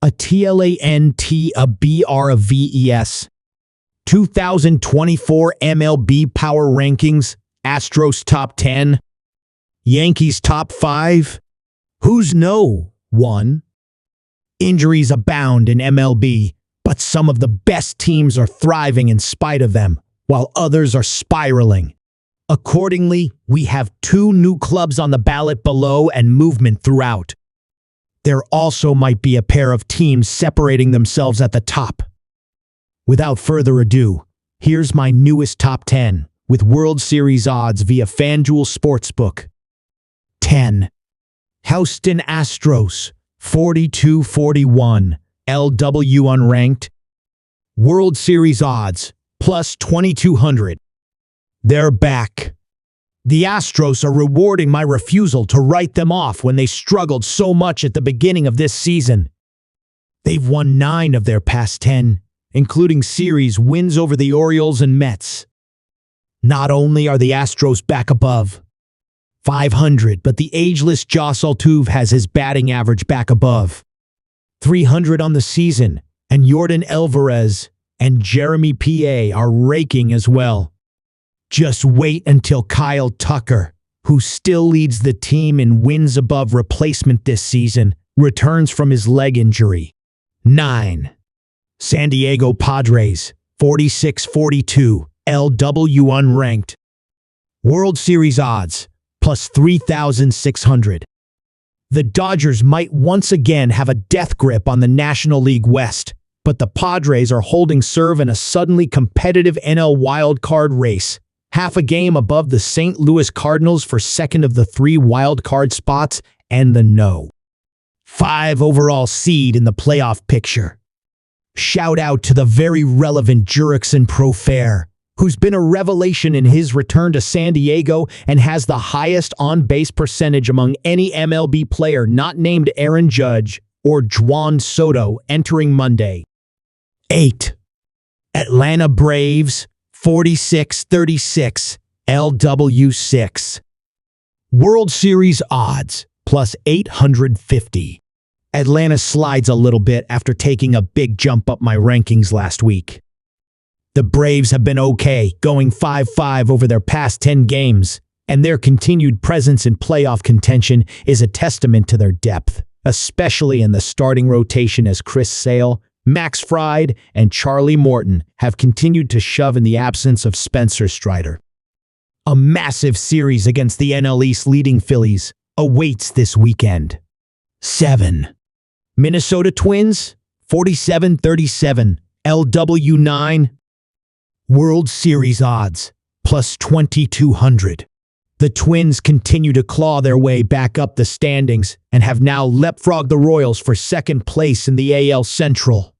a TLANT, a BR, a VES. 2024 MLB Power Rankings, Astros top 10, Yankees top 5. Who's no 1? Injuries abound in MLB, but some of the best teams are thriving in spite of them, while others are spiraling. Accordingly, we have 2 new clubs on the ballot below and movement throughout. There also might be a pair of teams separating themselves at the top. Without further ado, here's my newest top 10 with World Series odds via FanDuel Sportsbook. 10. Houston Astros, 42-41, LW unranked. World Series odds, plus 2,200. They're back. The Astros are rewarding my refusal to write them off when they struggled so much at the beginning of this season. They've won 9 of their past 10, including series wins over the Orioles and Mets. Not only are the Astros back above 500, but the ageless Joss Altuve has his batting average back above 300 on the season, and Yordan Alvarez and Jeremy P.A. are raking as well. Just wait until Kyle Tucker, who still leads the team in wins above replacement this season, returns from his leg injury. 9. San Diego Padres, 46-42, LW unranked. World Series odds, plus 3,600. The Dodgers might once again have a death grip on the National League West, but the Padres are holding serve in a suddenly competitive NL wildcard race, half a game above the St. Louis Cardinals for second of the 3 wildcard spots and the No. 5 overall seed in the playoff picture. Shout out to the very relevant Jurickson Profar, who's been a revelation in his return to San Diego and has the highest on-base percentage among any MLB player not named Aaron Judge or Juan Soto entering Monday. 8. Atlanta Braves, 46-36, LW6. World Series odds, plus 850. Atlanta slides a little bit after taking a big jump up my rankings last week. The Braves have been okay, going 5-5 over their past 10 games, and their continued presence in playoff contention is a testament to their depth, especially in the starting rotation as Chris Sale, Max Fried, and Charlie Morton have continued to shove in the absence of Spencer Strider. A massive series against the NL East leading Phillies awaits this weekend. 7. Minnesota Twins, 47-37, LW9. World Series odds, plus 2,200. The Twins continue to claw their way back up the standings and have now leapfrogged the Royals for second place in the AL Central.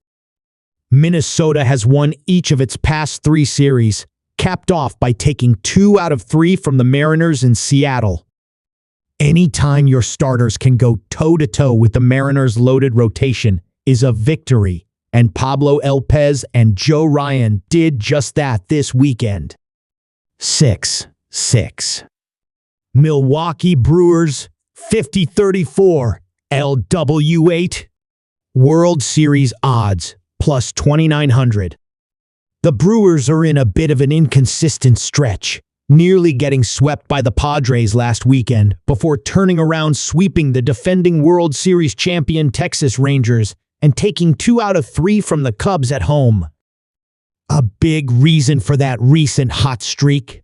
Minnesota has won each of its past 3 series, capped off by taking 2 out of 3 from the Mariners in Seattle. Anytime your starters can go toe-to-toe with the Mariners' loaded rotation is a victory, and Pablo Lopez and Joe Ryan did just that this weekend. 6. Milwaukee Brewers, 50-34, LW8. World Series odds, plus 2,900. The Brewers are in a bit of an inconsistent stretch, nearly getting swept by the Padres last weekend before turning around sweeping the defending World Series champion Texas Rangers and taking 2 out of 3 from the Cubs at home. A big reason for that recent hot streak?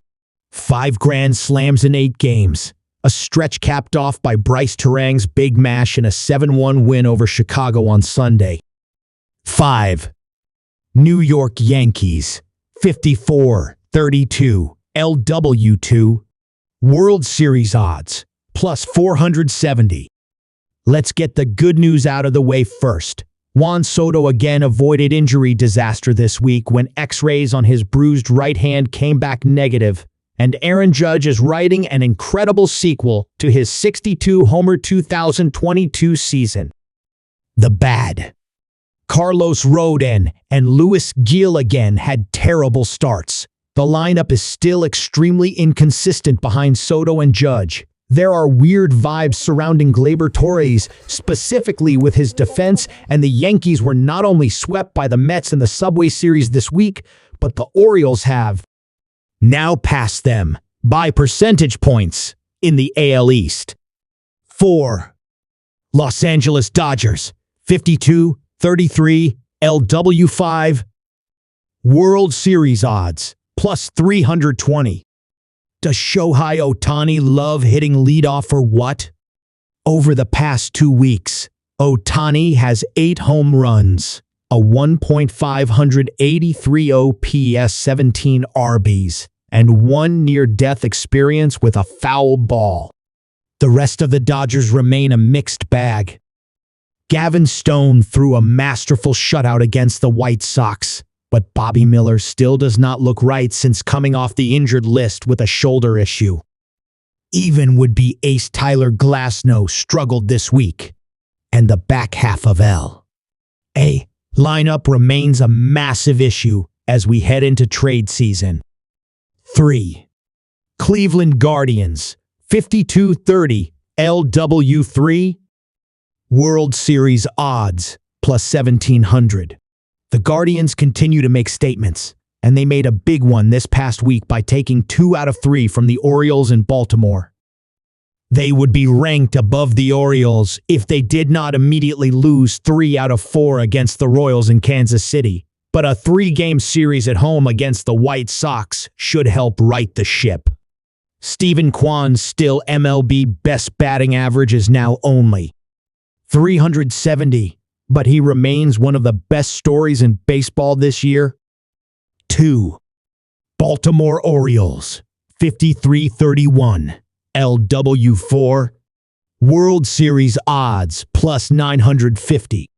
5 grand slams in 8 games, a stretch capped off by Bryce Terang's big mash in a 7-1 win over Chicago on Sunday. 5. New York Yankees, 54-32, LW2. World Series odds, plus 470. Let's get the good news out of the way first. Juan Soto again avoided injury disaster this week when X-rays on his bruised right hand came back negative, and Aaron Judge is writing an incredible sequel to his 62-homer 2022 season. The bad. Carlos Rodon and Luis Gil again had terrible starts. The lineup is still extremely inconsistent behind Soto and Judge, There are weird vibes surrounding Gleyber Torres, specifically with his defense, and the Yankees were not only swept by the Mets in the Subway Series this week, but the Orioles have now passed them by percentage points in the AL East. 4. Los Angeles Dodgers, 52-33, LW5. World Series odds, plus 320. Does Shohei Ohtani love hitting leadoff or what? Over the past 2 weeks, Ohtani has 8 home runs, a 1.583 OPS, 17 RBs, and 1 near-death experience with a foul ball. The rest of the Dodgers remain a mixed bag. Gavin Stone threw a masterful shutout against the White Sox, but Bobby Miller still does not look right since coming off the injured list with a shoulder issue. Even would-be ace Tyler Glasnow struggled this week, and the back half of L.A. lineup remains a massive issue as we head into trade season. 3. Cleveland Guardians, 52-30, LW3. World Series odds, plus 1,700. The Guardians continue to make statements, and they made a big one this past week by taking 2 out of 3 from the Orioles in Baltimore. They would be ranked above the Orioles if they did not immediately lose 3 out of 4 against the Royals in Kansas City, but a 3-game series at home against the White Sox should help right the ship. Stephen Kwan's still MLB best batting average is now only 370. But he remains one of the best stories in baseball this year. 2. Baltimore Orioles, 53-31, LW4. World Series odds, plus 950.